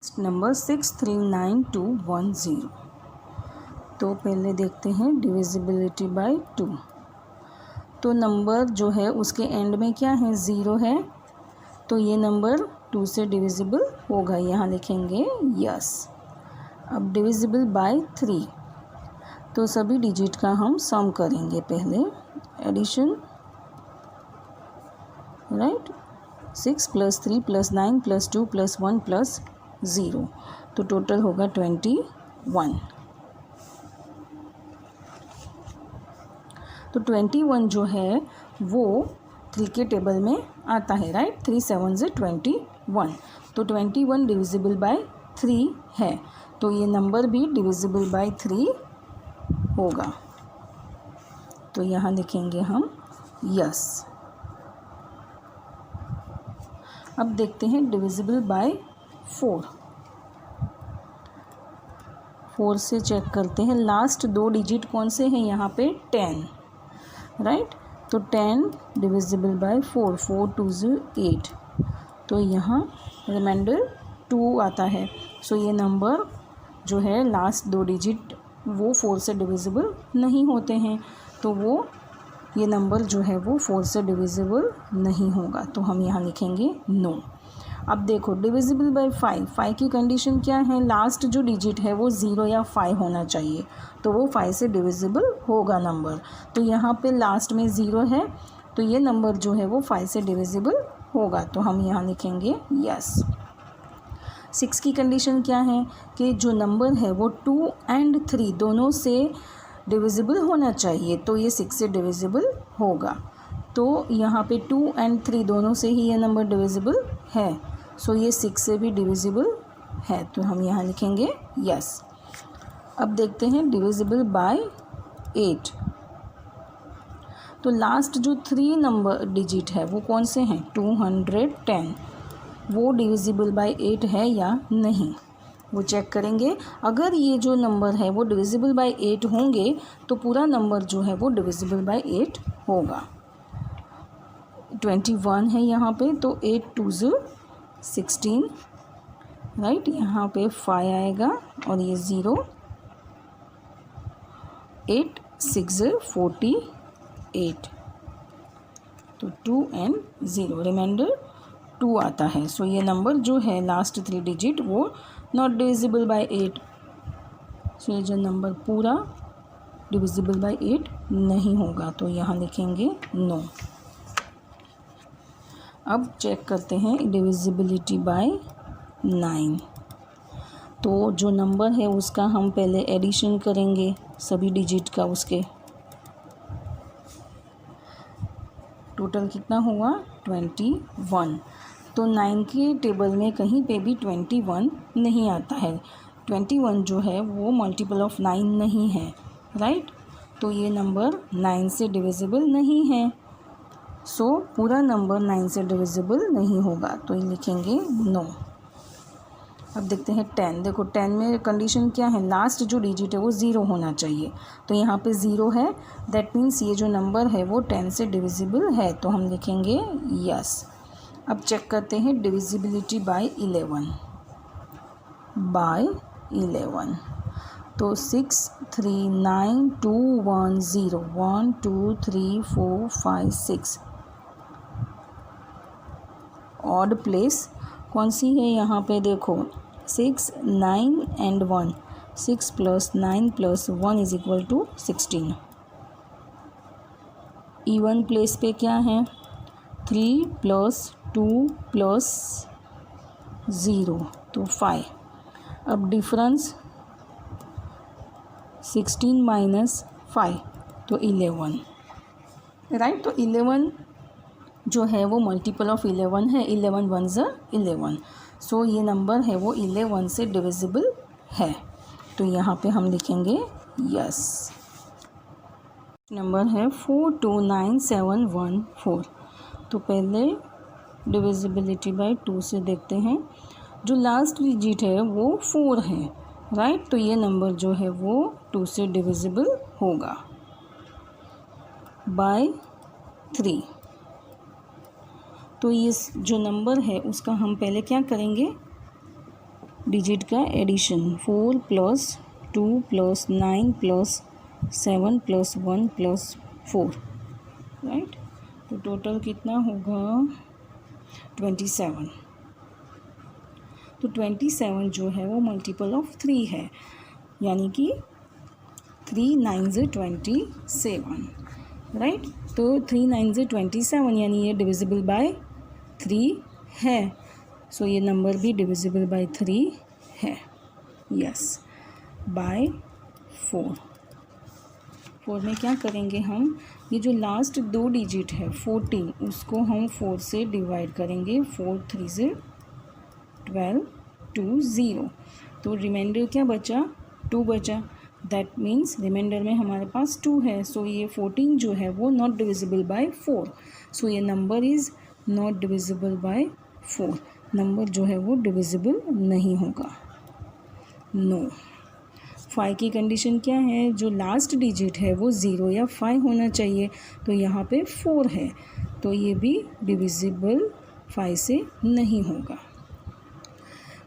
Number 639210। तो पहले देखते हैं डिविजिबिलिटी बाय 2। तो नंबर जो है उसके एंड में क्या है, 0 है, तो ये नंबर 2 से डिविजिबल होगा, यहाँ लिखेंगे यस। अब डिविजिबल बाय 3, तो सभी डिजिट का हम सम करेंगे पहले, एडिशन, राइट। 6 + 3 + 9 + 2 + 1 + 0, तो टोटल होगा 21। तो 21 जो है वो 3 के टेबल में आता है, राइट। 3 7 21, तो 21 डिविजिबल बाय 3 है, तो ये नंबर भी डिविजिबल बाय 3 होगा, तो यहाँ लिखेंगे हम यस। अब देखते हैं डिविजिबल बाय 4। 4 से चेक करते हैं, लास्ट 2 डिजिट कौन से हैं यहाँ पे, 10, राइट। तो 10 डिविजिबल बाय 4, 4 2 8, तो यहाँ रिमाइंडर 2 आता है। सो ये नंबर जो है लास्ट 2 डिजिट वो 4 से डिविजिबल नहीं होते हैं, तो वो ये नंबर जो है वो 4 से डिविजिबल नहीं होगा, तो हम यहाँ लिखेंगे नो। अब देखो डिविजिबल बाय 5, 5 की कंडीशन क्या है, लास्ट जो डिजिट है वो 0 या 5 होना चाहिए, तो वो 5 से डिविजिबल होगा नंबर। तो यहाँ पे लास्ट में 0 है, तो ये नंबर जो है वो 5 से डिविजिबल होगा, तो हम यहाँ लिखेंगे यस। 6 की कंडीशन क्या है कि जो नंबर है वो 2 और 3 दोनों से डिविजिबल होना चाहिए, तो ये 6 से डिविजिबल होगा, तो यहाँ पे 2 और 3 दोनों से ही ये नंबर डिविजिबल है, सो ये 6 से भी डिविजिबल है, तो हम यहाँ लिखेंगे यस। अब देखते हैं डिविजिबल बाय 8। तो लास्ट जो 3 नंबर डिजिट है वो कौन से हैं, 210, वो डिविजिबल बाय 8 है या नहीं, वो चेक करेंगे। अगर ये जो नंबर है वो डिविजिबल बाय 8 होंगे तो पूरा नंबर जो है वो डिविजिबल बाय 8 होगा। 21 है यहाँ पे, तो 8 2 16, राइट। यहाँ पे 5 आएगा और ये 0, 8 6 48, तो 2 और 0, रिमाइंडर 2 आता है। सो ये नंबर जो है लास्ट 3 डिजिट वो नॉट डिविजिबल बाय 8, सो ये जो नंबर पूरा डिविजिबल बाय 8 नहीं होगा, तो यहाँ लिखेंगे नो। अब चेक करते हैं डिविजिबिलिटी बाय 9। तो जो नंबर है उसका हम पहले एडिशन करेंगे सभी डिजिट का, उसके टोटल कितना हुआ 21। तो 9 के टेबल में कहीं पे भी 21 नहीं आता है, 21 जो है वो मल्टीपल ऑफ 9 नहीं है, राइट। तो ये नंबर 9 से डिविजिबल नहीं है, सो पूरा नंबर 9 से डिविजिबल नहीं होगा, तो ये लिखेंगे नो। अब देखते हैं 10। देखो 10 में कंडीशन क्या है, लास्ट जो डिजिट है वो 0 होना चाहिए, तो यहाँ पे 0 है, दैट मीन्स ये जो नंबर है वो 10 से डिविजिबल है, तो हम लिखेंगे यस। अब चेक करते हैं डिविजिबिलिटी बाय 11। तो 6 3 9 2 1 0, 1 2 3 4 5 6, ऑड प्लेस कौन सी है यहाँ पे, देखो 6 9 और 1, 6 + 9 + 1 = 16। इवन प्लेस पे क्या है, 3 + 2 + 0, तो 5। अब डिफरेंस 16 - 5, तो 11, राइट। तो 11 जो है वो मल्टीपल ऑफ 11 है, 11 1 11, सो ये नंबर है वो 11 से डिविजिबल है, तो यहाँ पे हम लिखेंगे यस। नंबर है 429714। तो पहले डिविजिबिलिटी बाय 2 से देखते हैं, जो लास्ट डिजिट है वो 4 है, राइट। तो ये नंबर जो है वो 2 से डिविजिबल होगा बाय 3। तो ये जो नंबर है उसका हम पहले क्या करेंगे, डिजिट का एडिशन 4 + 2 + 9 + 7 + 1 + 4, राइट। तो टोटल कितना होगा 27। तो 27 जो है वो मल्टीपल ऑफ 3 है, यानी कि 3 9s 27, राइट। तो 3 9s 27 यानी ये डिविजिबल बाय 3 है। सो ये नंबर भी डिविजिबल बाय 3 है, यस। बाय 4 में क्या करेंगे हम, ये जो लास्ट 2 डिजिट है 14, उसको हम 4 से डिवाइड करेंगे। 4 3s 12 2 0। तो रिमाइंडर क्या बचा, 2 बचा। दैट मीन्स रिमाइंडर में हमारे पास 2 है। सो ये 14 जो है वो नॉट डिविजिबल बाय 4। सो ये number is not divisible by 4। Number जो है वो डिविजिबल नहीं होगा, नो। 5 की कंडीशन क्या है, जो लास्ट डिजिट है वो 0 या 5 होना चाहिए। तो यहाँ पे 4 है, तो ये भी डिविजिबल 5 से नहीं होगा।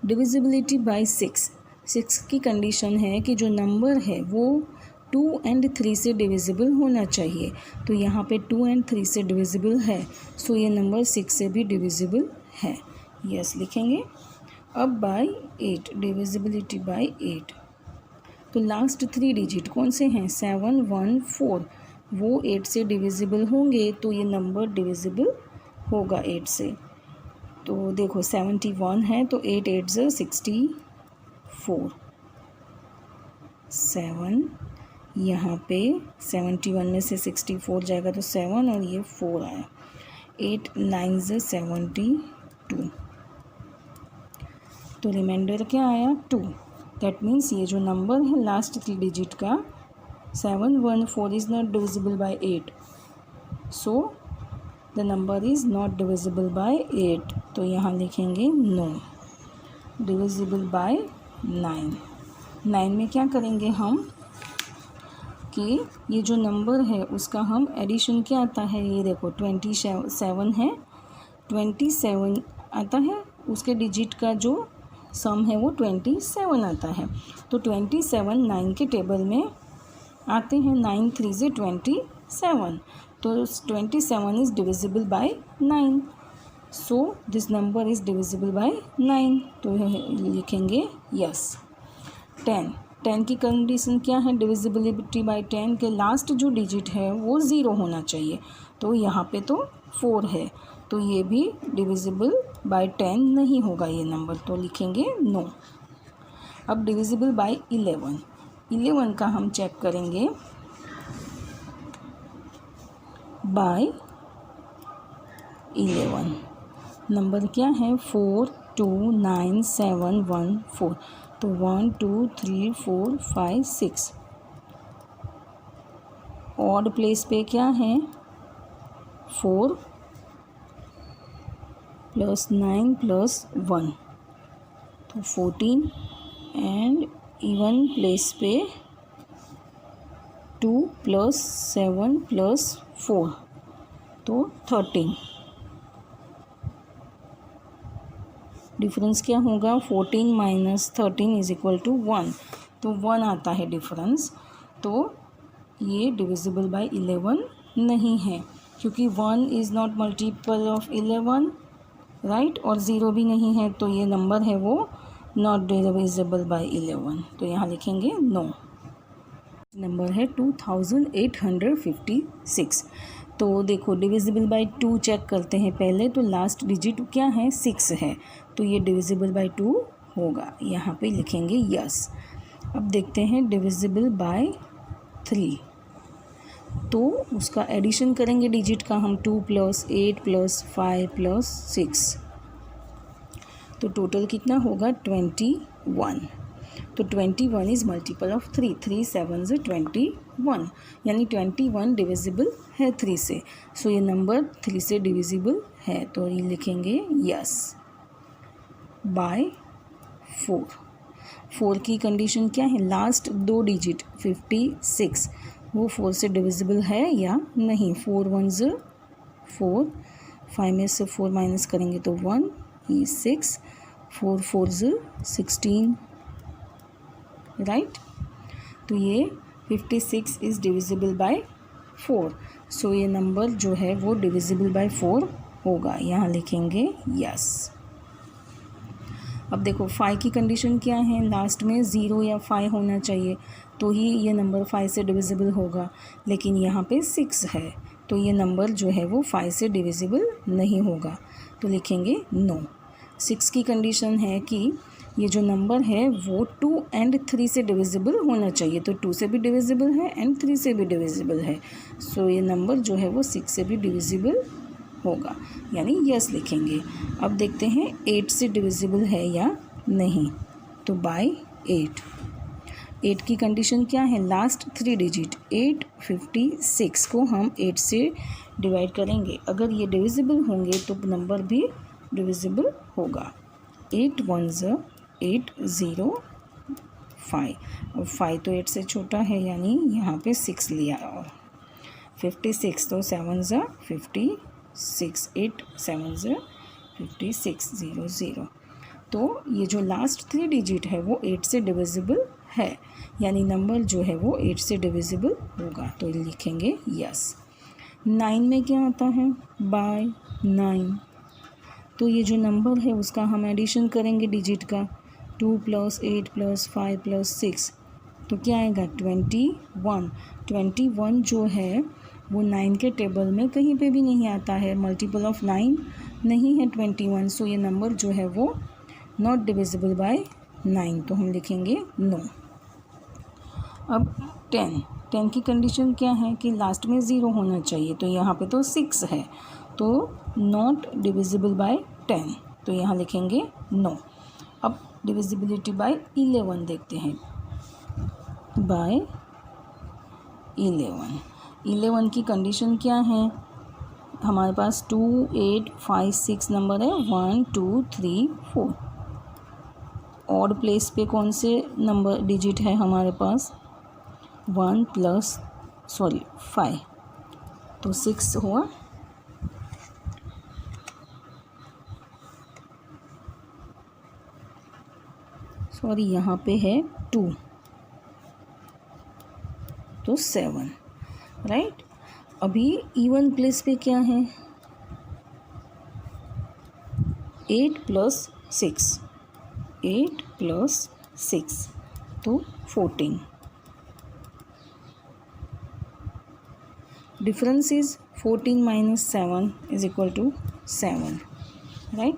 डिविजिबिलिटी बाय 6 की कंडीशन है कि जो नंबर है वो 2 और 3 से डिविजिबल होना चाहिए। तो यहाँ पे 2 और 3 से डिविजिबल है, सो ये नंबर 6 से भी डिविजिबल है, यस लिखेंगे। अब बाय 8, डिविजिबिलिटी बाय 8। तो लास्ट 3 डिजिट कौन से हैं, 7 1 4, वो 8 से डिविजिबल होंगे, तो ये नंबर डिविजिबल होगा 8 से। तो देखो 71 है, तो 8 8 64, 7 यहाँ पे 71 में से 64 जाएगा तो 7 और ये 4 आया। 8 9 72, तो रिमाइंडर क्या आया 2। दैट मीन्स ये जो नंबर है लास्ट 3 डिजिट का 714 is not divisible by 8, so the number is not divisible by 8। तो यहाँ लिखेंगे नो। Divisible by 9। 9 में क्या करेंगे हम कि ये जो नंबर है उसका हम एडिशन क्या आता है, ये देखो 27 है, 27 आता है, उसके डिजिट का जो सम है वो 27 आता है। तो 27 9 के टेबल में आते हैं, 9 3 27, तो 27 is divisible by 9, so this number is divisible by 9। तो लिखेंगे यस। 10 की कंडीशन क्या है, डिविजिबिलिटी बाय 10 के लास्ट जो डिजिट है वो 0 होना चाहिए। तो यहाँ पे तो 4 है, तो ये भी डिविजिबल बाय 10 नहीं होगा ये नंबर, तो लिखेंगे नो। अब डिविजिबल बाय 11 का हम चेक करेंगे। बाय 11 नंबर क्या है 4 2 9 7 1 4, तो 1 2 3 4 5 6। ऑड प्लेस पे क्या है 4 + 9 + 1, तो 14, एंड इवन प्लेस पे 2 + 7 + 4, तो 13। डिफरेंस क्या होगा 14 - 13 = 1, तो 1 आता है डिफरेंस। तो ये डिविजिबल बाय 11 नहीं है, क्योंकि 1 is not multiple of 11, right, और 0 भी नहीं है, तो ये नंबर है वो नॉट डिविजिबल बाय 11। तो यहाँ लिखेंगे नो। नंबर है 2856। तो देखो डिविजिबल बाय 2 चेक करते हैं पहले। तो लास्ट डिजिट क्या है 6 है, तो ये डिविजिबल बाय 2 होगा, यहाँ पे लिखेंगे यस। अब देखते हैं डिविजिबल बाय 3, तो उसका एडिशन करेंगे डिजिट का हम 2 + 8 + 5 + 6, तो टोटल कितना होगा 21। तो 21 इज़ मल्टीपल ऑफ 3, 3 7 21, यानी 21 डिविजिबल है 3 से। सो ये नंबर 3 से डिविजिबल है, तो ये लिखेंगे यस। बाय 4 की कंडीशन क्या है, लास्ट 2 डिजिट 56, वो 4 से डिविजिबल है या नहीं। 4 1 4, 5 में से 4 माइनस करेंगे तो 1, 6, 4 4 16, राइट। तो ये 56 इज़ डिविजिबल बाय 4। सो ये नंबर जो है वो डिविजिबल बाय 4 होगा। यहाँ लिखेंगे यस। अब देखो 5 की कंडीशन क्या है, लास्ट में 0 या 5 होना चाहिए तो ही ये नंबर 5 से डिविजिबल होगा, लेकिन यहाँ पे 6 है तो ये नंबर जो है वो 5 से डिविजिबल नहीं होगा, तो लिखेंगे नो। 6 की कंडीशन है कि ये जो नंबर है वो 2 और 3 से डिविजिबल होना चाहिए, तो 2 से भी डिविजिबल है एंड 3 से भी डिविजिबल है। सो ये नंबर जो है वो 6 से भी डिविजिबल होगा, यानी यस लिखेंगे। अब देखते हैं 8 से डिविजिबल है या नहीं, तो बाय 8 की कंडीशन क्या है, लास्ट 3 डिजिट 8 56 को हम 8 से डिवाइड करेंगे, अगर ये डिविजिबल होंगे तो नंबर भी डिविजिबल होगा। 8 1 8 0 5, और 5 तो 8 से छोटा है यानी यहाँ पे 6 लिया, और 56 तो 7 56, 8 7 56 0 0। तो ये जो लास्ट 3 डिजिट है वो 8 से डिविजिबल है, यानी नंबर जो है वो 8 से डिविजिबल होगा, तो लिखेंगे यस। 9 में क्या आता है, बाय 9। तो ये जो नंबर है उसका हम एडिशन करेंगे डिजिट का, 2 + 8 + 5 + 6, तो क्या आएगा 21। 21 जो है वो 9 के टेबल में कहीं पे भी नहीं आता है, मल्टीपल ऑफ 9 नहीं है 21, सो ये नंबर जो है वो नॉट डिविजिबल बाय 9, तो हम लिखेंगे नो। अब 10 की कंडीशन क्या है कि लास्ट में 0 होना चाहिए, तो यहाँ पे तो 6 है, तो नॉट डिविजिबल बाय 10, तो यहाँ लिखेंगे नो। अब डिविजिबिलिटी बाय 11 देखते हैं, बाय 11 की कंडीशन क्या है, हमारे पास 2 8 5 6 नंबर है, 1 2 3 4। ऑड प्लेस पे कौन से नंबर डिजिट है हमारे पास, 5, तो 6 हुआ। सॉरी यहाँ पे है 2, तो 7, राइट। अभी इवन प्लेस पे क्या है, 8 + 6 तो 14। Difference is 14 - 7 = 7, right.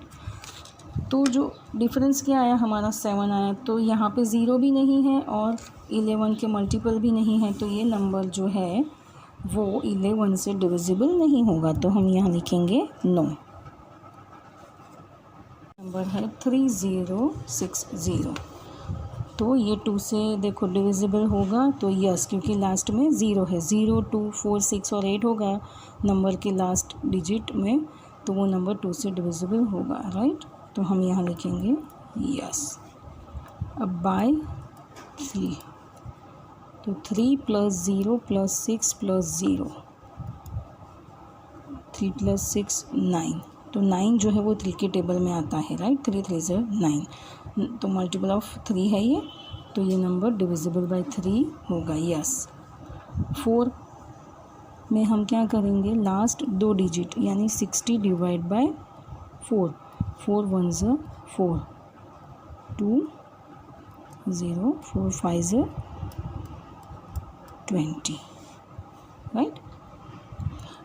तो जो डिफरेंस क्या आया हमारा 7 आया, तो यहाँ पे 0 भी नहीं है और 11 के मल्टीपल भी नहीं है, तो ये नंबर जो है वो 11 से डिविजिबल नहीं होगा, तो हम यहाँ लिखेंगे नो। नंबर है 3060, तो ये 2 से देखो डिविजिबल होगा, तो यस, क्योंकि लास्ट में 0 है, 0 2 4 6 और 8 होगा नंबर के लास्ट डिजिट में, तो वो नंबर 2 से डिविजिबल होगा, राइट। तो हम यहाँ लिखेंगे यस। अब बाय 3, तो 3 + 0 + 6 + 0, 3 + 6 9, तो 9 जो है वो 3 के टेबल में आता है, राइट। 3 3 9, तो मल्टीपल ऑफ 3 है ये, तो ये नंबर डिविजिबल बाय 3 होगा, यस। 4 में हम क्या करेंगे, लास्ट 2 डिजिट यानी 60 डिवाइड बाय 4, 4 1 4, 2 0 4 5 20, राइट।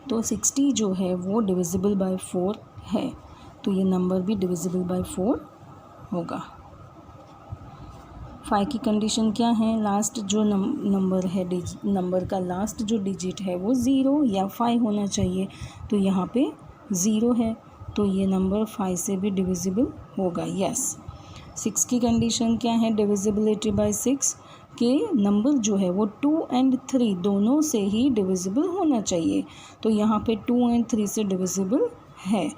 तो 60 जो है वो डिविजिबल बाय 4 है, तो ये नंबर भी डिविजिबल बाय 4 होगा। 5 की कंडीशन क्या है, लास्ट जो नंबर है, नंबर का लास्ट जो डिजिट है वो 0 या 5 होना चाहिए, तो यहाँ पे 0 है, तो ये नंबर 5 से भी डिविजिबल होगा, यस। 6 की कंडीशन क्या है, डिविजिबिलिटी बाय 6 के नंबर जो है वो 2 और 3 दोनों से ही डिविजिबल होना चाहिए, तो यहाँ पे 2 और 3 से डिविजिबल है,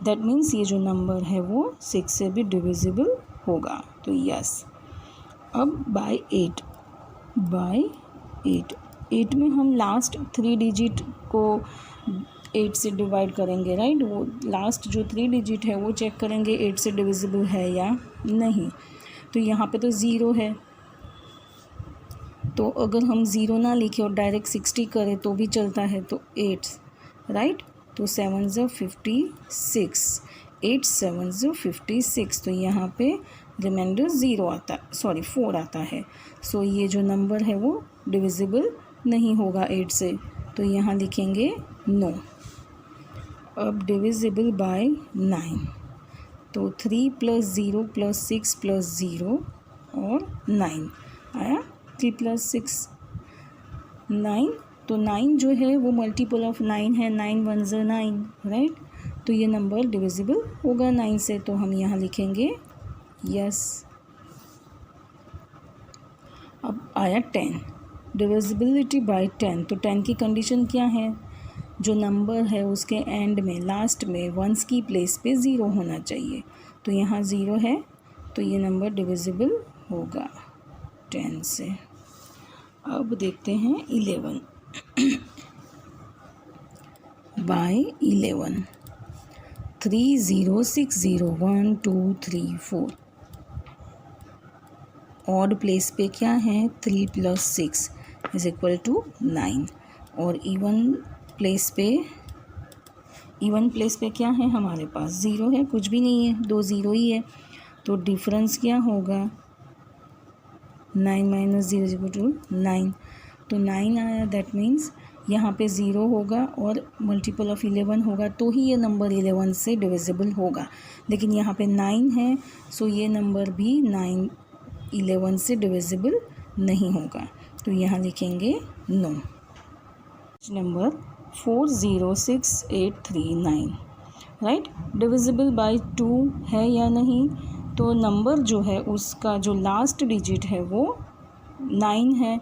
दैट मीन्स ये जो नंबर है वो 6 से भी डिविजिबल होगा, तो यस। अब बाय 8 में हम लास्ट 3 डिजिट को 8 से डिवाइड करेंगे, राइट। वो लास्ट जो 3 डिजिट है वो चेक करेंगे 8 से डिविजिबल है या नहीं। तो यहाँ पे तो 0 है, तो अगर हम 0 ना लिखे और डायरेक्ट 60 करें तो भी चलता है। तो 8, राइट। तो 7 ज़ 56, 8 7 ज़ 56। तो यहाँ पे रिमाइंडर 0 आता, सॉरी 4 आता है। सो ये जो नंबर है वो डिविजिबल नहीं होगा 8 से, तो यहाँ लिखेंगे नो। अब डिविजिबल बाय 9, तो 3 + 0 + 6 + 0 और 9 आया। 3 + 6 9, तो 9 जो है वो मल्टीपल ऑफ 9 है। 9 1 ज़ 9, राइट। तो ये नंबर डिविजिबल होगा 9 से, तो हम यहाँ लिखेंगे यस। अब आया 10, डिविजिबिलिटी बाय 10। तो 10 की कंडीशन क्या है, जो नंबर है उसके एंड में, लास्ट में, वंस की प्लेस पे 0 होना चाहिए। तो यहाँ 0 है, तो ये नंबर डिविजिबल होगा 10 से। अब देखते हैं 11 बाय 11। 3 0 6 0 1 2 3 4। ऑड प्लेस पे क्या है, 3 + 6 = 9। और इवन प्लेस पे क्या है हमारे पास, 0 है, कुछ भी नहीं है, 2 0 ही है। तो डिफरेंस क्या होगा, 9 - 0 = 9। तो 9 आया, दैट मीन्स यहाँ पे 0 होगा और मल्टीपल ऑफ 11 होगा तो ही ये नंबर 11 से डिविजिबल होगा। लेकिन यहाँ पे 9 है, सो ये नंबर भी 9 11 से डिविजिबल नहीं होगा। तो यहाँ लिखेंगे no. Number 406839, right. Divisible by 2 है या नहीं, तो नंबर जो है उसका जो लास्ट डिजिट है वो 9 है,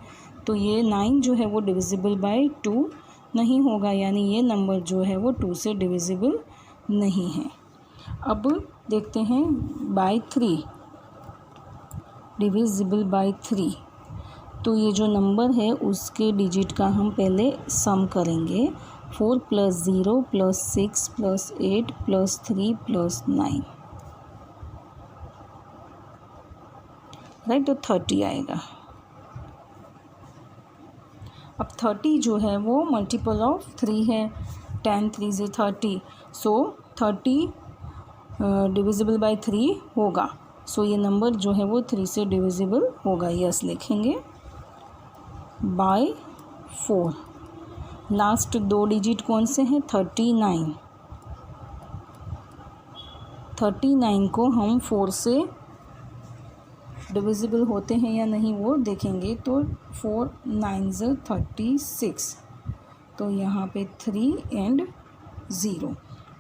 तो ये 9 जो है वो डिविजिबल बाय 2 नहीं होगा, यानी ये नंबर जो है वो 2 से डिविजिबल नहीं है। अब देखते हैं बाय 3, डिविजिबल बाय 3। तो ये जो नंबर है उसके डिजिट का हम पहले सम करेंगे। 4 + 0 + 6 + 8 + 3 + 9, राइट। तो 30 आएगा। अब 30 जो है वो मल्टीपल ऑफ 3 है, 10 3 ज़ 30। सो 30 डिविजिबल बाय 3 होगा। सो ये नंबर जो है वो 3 से डिविजिबल होगा, यस लिखेंगे। बाय 4, लास्ट 2 डिजिट कौन से हैं, 39। 39 को हम 4 से डिविजिबल होते हैं या नहीं वो देखेंगे। तो 4 9 ज़ 36, तो यहाँ पे 3 और 0,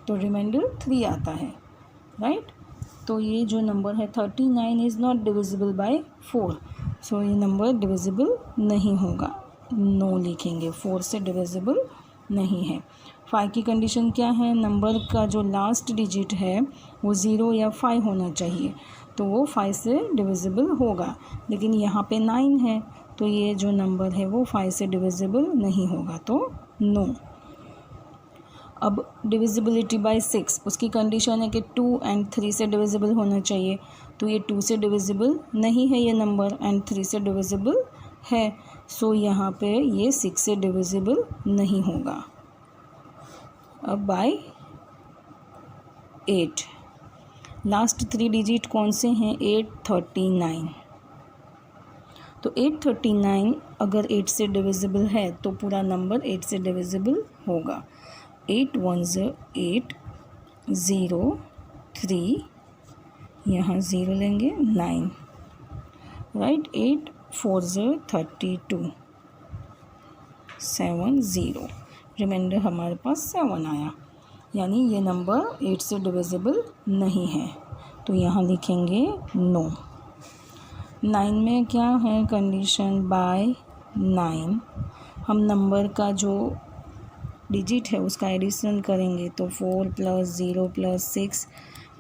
तो रिमाइंडर 3 आता है, राइट। तो ये जो नंबर है 39 इज़ नॉट डिविजिबल बाय 4, सो ये नंबर डिविजिबल नहीं होगा, नो लिखेंगे। 4 से डिविजिबल नहीं है। 5 की कंडीशन क्या है, नंबर का जो लास्ट डिजिट है वो 0 या 5 होना चाहिए, तो वो 5 से डिविजिबल होगा। लेकिन यहाँ पे 9 है, तो ये जो नंबर है वो 5 से डिविजिबल नहीं होगा, तो नो। अब डिविजिबिलिटी बाय 6, उसकी कंडीशन है कि 2 और 3 से डिविजिबल होना चाहिए, तो ये 2 से डिविजिबल नहीं है ये नंबर, और 3 से डिविजिबल है, सो यहाँ पे ये 6 से डिविजिबल नहीं होगा। अब बाय 8, लास्ट 3 डिजिट कौन से हैं, 839। तो 839 अगर 8 से डिविजिबल है तो पूरा नंबर 8 से डिविजिबल होगा। 8 1 ज़ 8, 0 3, यहाँ 0 लेंगे, 9, राइट। 8 4 ज़ 32, 7 0, रिमाइंडर हमारे पास 7 आया, यानी ये नंबर 8 से डिविजिबल नहीं है, तो यहाँ लिखेंगे नो। 9 में क्या है कंडीशन, बाय 9 हम नंबर का जो डिजिट है उसका एडिशन करेंगे, तो 4 + 0 + 6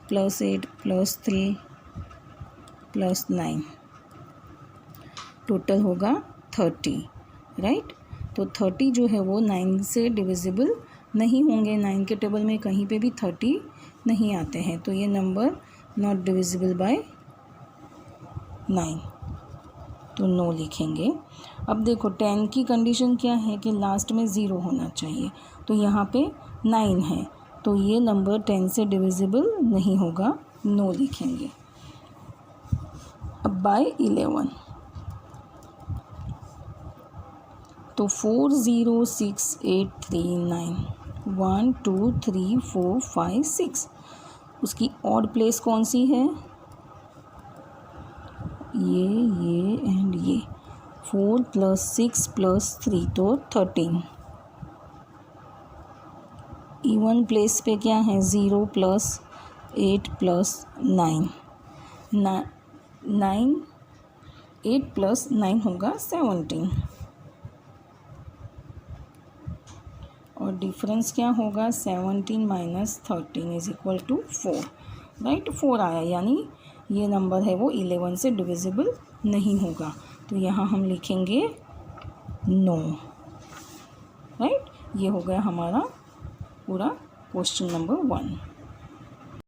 + 8 + 3 + 9, टोटल होगा 30, राइट। तो 30 जो है वो 9 से डिविजिबल नहीं होंगे। 9 के टेबल में कहीं पे भी 30 नहीं आते हैं, तो ये नंबर नॉट डिविजिबल बाय 9, तो नो लिखेंगे। अब देखो 10 की कंडीशन क्या है कि लास्ट में 0 होना चाहिए, तो यहाँ पे 9 है, तो ये नंबर 10 से डिविजिबल नहीं होगा, नो लिखेंगे। अब बाय 11, तो 4 0 6 8 3 9 1 2 3 4 5 6, उसकी ऑड प्लेस कौन सी है, ये एंड ये। 4 + 6 + 3 तो 13। इवन प्लेस पे क्या है, 0 + 8 + 9 9 8 + 9 होगा 17, और डिफरेंस क्या होगा, 17 - 13 = 4, राइट। 4 आया, यानी ये नंबर है वो 11 से डिविजिबल नहीं होगा, तो यहाँ हम लिखेंगे नो, राइट। ये हो गया हमारा पूरा क्वेश्चन नंबर 1।